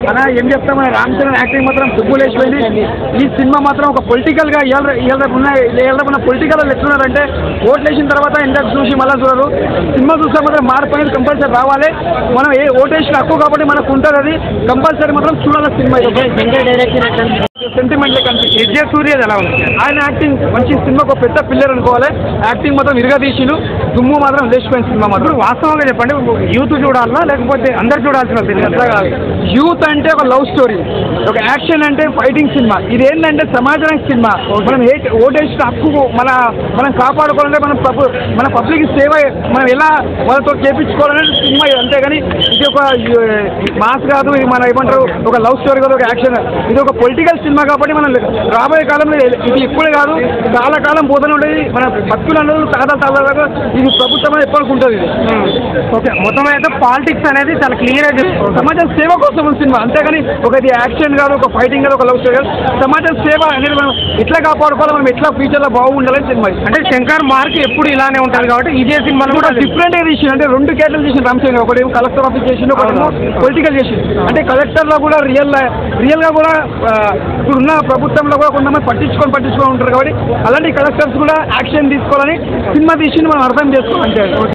అలా ఏం చెప్తాం, మన రామ్ చరణ్ యాక్టింగ్ మాత్రం దుబ్బులు వేసిపోయింది. ఈ సినిమా మాత్రం ఒక పొలిటికల్గా ఉన్న పొలిటికల్ ఎట్లున్నారంటే ఓట్లు వేసిన తర్వాత ఇండక్ట్ చూసి మళ్ళీ చూడరు. సినిమా చూస్తే మాత్రం మార్పు అనేది కంపల్సరీ రావాలి. మనం ఏ ఓటు వేసిన హక్కు కాబట్టి మనకు ఉంటుంది, అది కంపల్సరీ మాత్రం చూడాలి సినిమా. సెంటిమెంట్లే కనిపిస్తుంది. విజయ సూర్యది ఎలా ఉంది? ఆయన యాక్టింగ్ మంచి, సినిమాకు ఒక పెద్ద పిల్లర్ అనుకోవాలి. యాక్టింగ్ మాత్రం విరగదీసిను, దుమ్ము మాత్రం లేచిపోయిన సినిమా మాత్రం. వాస్తవంగా చెప్పండి, యూత్ చూడాలా లేకపోతే అందరు చూడాల్సిన సినిమా? యూత్ అంటే ఒక లవ్ స్టోరీ, ఒక యాక్షన్ అంటే ఫైటింగ్ సినిమా. ఇది ఏంటంటే సమాజానికి సినిమా. మనం ఓటేసిన హక్కు మనం కాపాడుకోవాలంటే మన పబ్లిక్ సేవ మనం ఎలా వాళ్ళతో చేయించుకోవాలనే సినిమా. అంతేగాని ఇది ఒక మాస్ కాదు, ఇది మన ఏమంటారు ఒక లవ్ స్టోరీ కాదు, ఒక యాక్షన్. ఇది ఒక పొలిటికల్ సినిమా కాబట్టి మనం రాబోయే కాలంలో ఇది ఇప్పుడే కాదు, చాలా కాలం పోతూనే ఉంటుంది. మన భక్తులు అందరూ తాదాగా ఇది ప్రభుత్వం ఎప్పటికి ఉంటుంది. ఓకే, మొత్తం అయితే పాలిటిక్స్ అనేది చాలా క్లియర్ అయితే సమాజం సేవ కోసం ఉన్న సినిమా. అంతేగాని ఒక ఇది యాక్షన్ కాదు, ఒక ఫైటింగ్ కాదు, ఒక లవ్ స్టోరీ కాదు. సమాజం సేవ అనేది మనం ఎట్లా కాపాడుకోవాలి, మనం ఎట్లా ఫ్యూచర్లో బాగుండాలని సినిమా. అంటే శంకర్ మార్క్ ఎప్పుడు ఇలానే ఉంటుంది కాబట్టి ఇదే సినిమా కూడా డిఫరెంట్గా తీసింది. అంటే రెండు కేటలు తీసిన రామ్ చరణ్, ఒకటి కలెక్టర్ ఆఫీస్ చేసిండు, ఒకటేమో పొలిటికల్ చేసిండు. అంటే కలెక్టర్లో కూడా రియల్గా కూడా ఇప్పుడున్న ప్రభుత్వంలో కూడా కొంతమంది పట్టించుకొని ఉంటారు కాబట్టి అలాంటి కలెక్టర్స్ కూడా యాక్షన్ తీసుకోవాలని సినిమా తీసి మనం అర్థం చేసుకోవాలి.